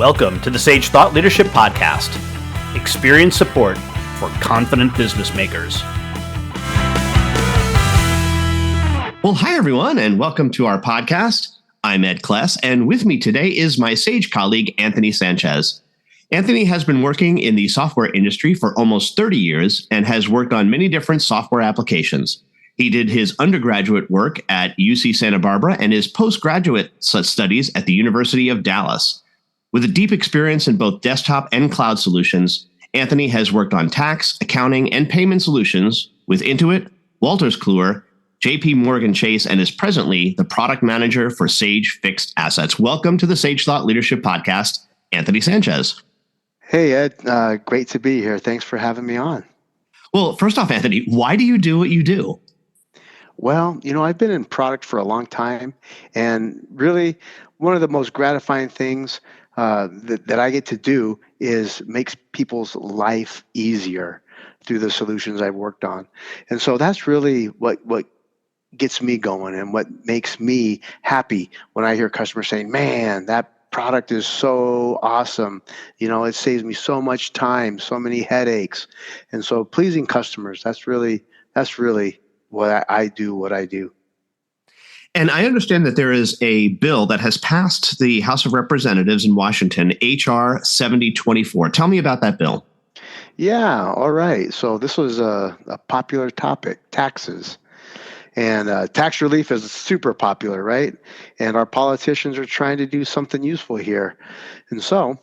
Welcome to the Sage Thought Leadership Podcast. Experience support for confident business makers. Well, hi, everyone, and welcome to our podcast. I'm Ed Kless, and with me today is my Sage colleague, Anthony Sanchez. Anthony has been working in the software industry for almost 30 years and has worked on many different software applications. He did his undergraduate work at UC Santa Barbara and his postgraduate studies at the University of Dallas. With a deep experience in both desktop and cloud solutions, Anthony has worked on tax, accounting, and payment solutions with Intuit, Wolters Kluwer, JP Morgan Chase, and is presently the product manager for Sage Fixed Assets. Welcome to the Sage Thought Leadership Podcast, Anthony Sanchez. Hey, Ed. Great to be here. Thanks for having me on. Well, first off, Anthony, why do you do what you do? Well, I've been in product for a long time, and really one of the most gratifying things that I get to do is makes people's life easier through the solutions I've worked on. And so that's really what gets me going and what makes me happy when I hear customers saying, man, that product is so awesome. It saves me so much time, so many headaches. And so pleasing customers, that's really what I do. And I understand that there is a bill that has passed the House of Representatives in Washington, H.R. 7024. Tell me about that bill. Yeah, all right. So this was a popular topic, taxes. And tax relief is super popular, right? And our politicians are trying to do something useful here. And so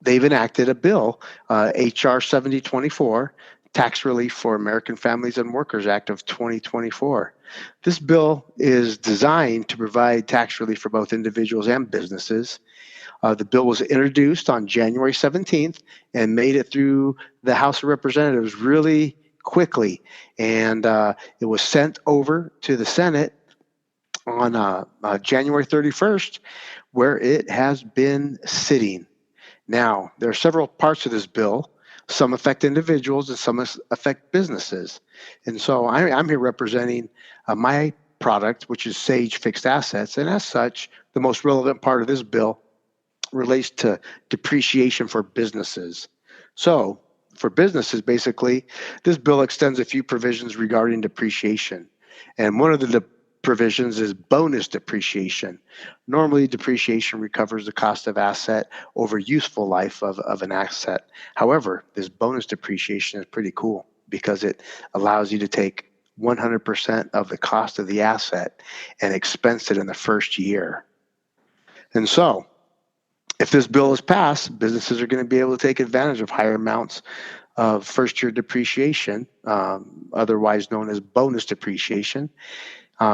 they've enacted a bill, H.R. 7024, Tax Relief for American Families and Workers Act of 2024. This bill is designed to provide tax relief for both individuals and businesses. The bill was introduced on January 17th and made it through the House of Representatives really quickly. And it was sent over to the Senate on January 31st, where it has been sitting. Now, there are several parts of this bill. Some affect individuals and some affect businesses. And so I'm here representing my product, which is Sage Fixed Assets. And as such, the most relevant part of this bill relates to depreciation for businesses. So for businesses, basically, this bill extends a few provisions regarding depreciation. And one of the provisions is bonus depreciation. Normally, depreciation recovers the cost of asset over useful life of an asset. However, this bonus depreciation is pretty cool because it allows you to take 100% of the cost of the asset and expense it in the first year. And so, if this bill is passed, businesses are going to be able to take advantage of higher amounts of first-year depreciation, otherwise known as bonus depreciation,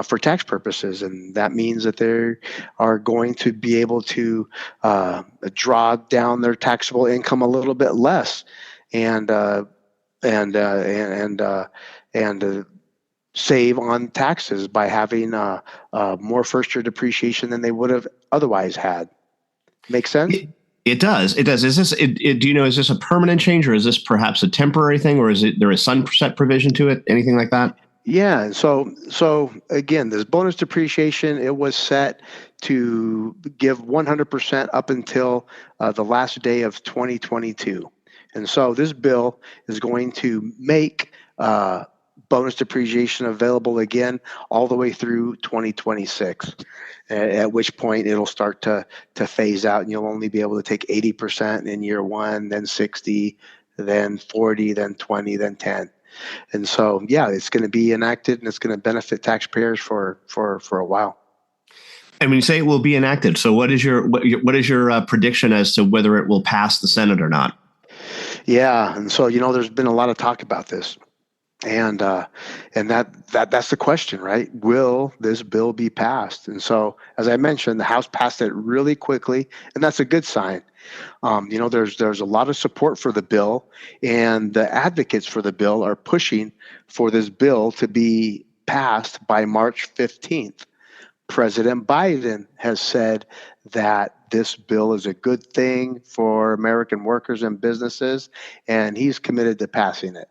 for tax purposes. And that means that they are going to be able to draw down their taxable income a little bit less and save on taxes by having more first-year depreciation than they would have otherwise had. Make sense? It does. It does. Is this? Do you know? Is this a permanent change, or is this perhaps a temporary thing, or is there a sunset provision to it? Anything like that? Yeah. So again, this bonus depreciation, it was set to give 100% up until the last day of 2022, and so this bill is going to make bonus depreciation available again all the way through 2026, at which point it'll start to phase out, and you'll only be able to take 80% in year one, then 60, then 40, then 20, then 10. And so, yeah, it's going to be enacted, and it's going to benefit taxpayers for a while. And when you say it will be enacted, so what is your prediction as to whether it will pass the Senate or not? Yeah, and so there's been a lot of talk about this. And that's the question, right? Will this bill be passed? And so, as I mentioned, the House passed it really quickly, and that's a good sign. There's a lot of support for the bill, and the advocates for the bill are pushing for this bill to be passed by March 15th. President Biden has said that this bill is a good thing for American workers and businesses, and he's committed to passing it.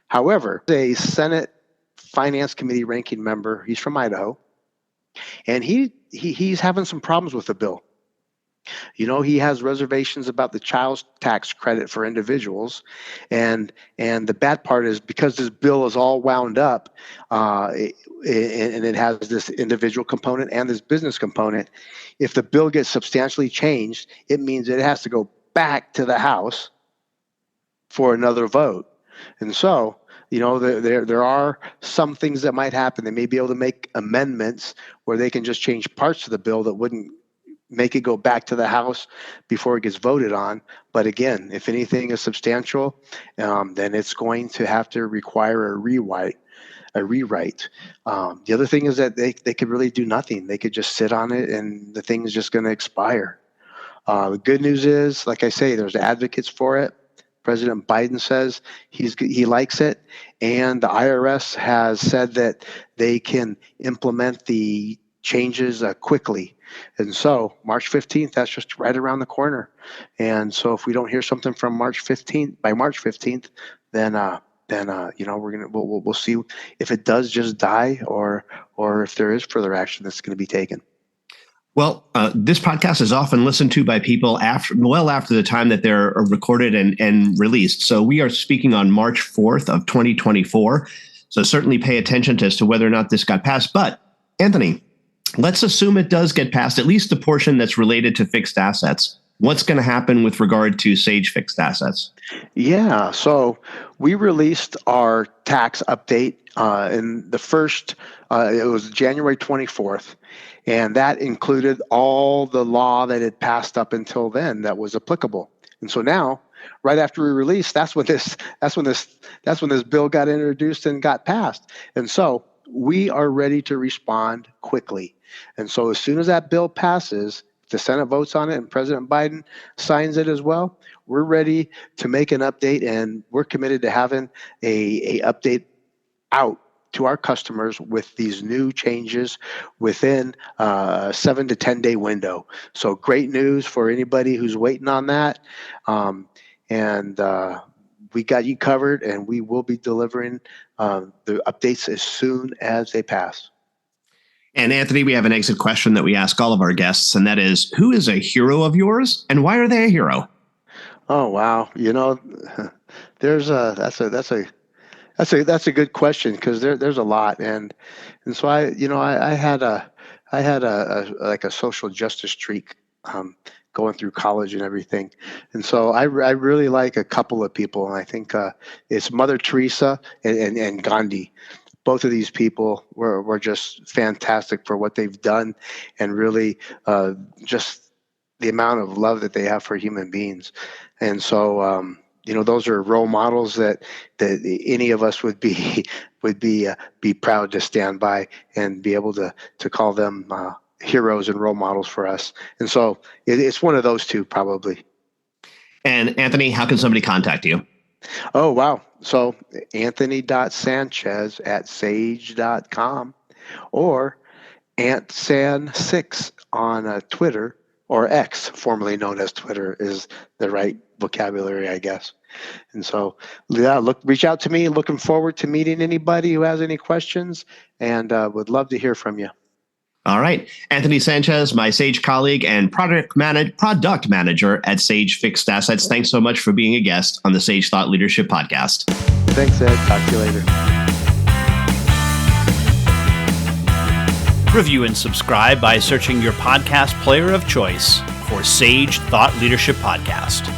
However, a Senate Finance Committee ranking member, he's from Idaho, and he's having some problems with the bill. He has reservations about the child tax credit for individuals, and the bad part is because this bill is all wound up, and it has this individual component and this business component. If the bill gets substantially changed, it means it has to go back to the House for another vote, and so. There are some things that might happen. They may be able to make amendments where they can just change parts of the bill that wouldn't make it go back to the House before it gets voted on. But again, if anything is substantial, then it's going to have to require a rewrite. The other thing is that they could really do nothing. They could just sit on it, and the thing is just going to expire. The good news is, like I say, there's advocates for it. President Biden says he likes it, and the IRS has said that they can implement the changes quickly. And so March 15th, that's just right around the corner. And so if we don't hear something from March 15th, by March 15th, then we'll see if it does just die or if there is further action that's going to be taken. Well, this podcast is often listened to by people after the time that they're recorded and released. So we are speaking on March 4th of 2024. So certainly pay attention as to whether or not this got passed. But Anthony, let's assume it does get passed, at least the portion that's related to fixed assets. What's going to happen with regard to Sage fixed assets? Yeah, so we released our tax update in the first, it was January 24th. And that included all the law that had passed up until then that was applicable. And so now, right after we released, that's when this bill got introduced and got passed. And so we are ready to respond quickly. And so as soon as that bill passes, the Senate votes on it and President Biden signs it as well, we're ready to make an update, and we're committed to having a update out to our customers with these new changes within a 7 to 10 day window. So great news for anybody who's waiting on that. And we got you covered, and we will be delivering the updates as soon as they pass. And Anthony, we have an exit question that we ask all of our guests, and that is, who is a hero of yours and why are they a hero? Oh, wow. That's a good question, because there's a lot, and so I had a social justice streak going through college and everything, and so I really like a couple of people, and I think it's Mother Teresa and Gandhi. Both of these people were just fantastic for what they've done, and really just the amount of love that they have for human beings, and so. Those are role models that any of us would be proud to stand by and be able to call them heroes and role models for us. And so it's one of those two, probably. And Anthony, how can somebody contact you? Oh, wow. So anthony.sanchez@sage.com or AntSan6 on Twitter, or X, formerly known as Twitter, is the right vocabulary, I guess. And so, yeah, reach out to me. Looking forward to meeting anybody who has any questions, and would love to hear from you. All right. Anthony Sanchez, my Sage colleague and product manager at Sage Fixed Assets. Thanks so much for being a guest on the Sage Thought Leadership Podcast. Thanks, Ed. Talk to you later. Review and subscribe by searching your podcast player of choice for Sage Thought Leadership Podcast.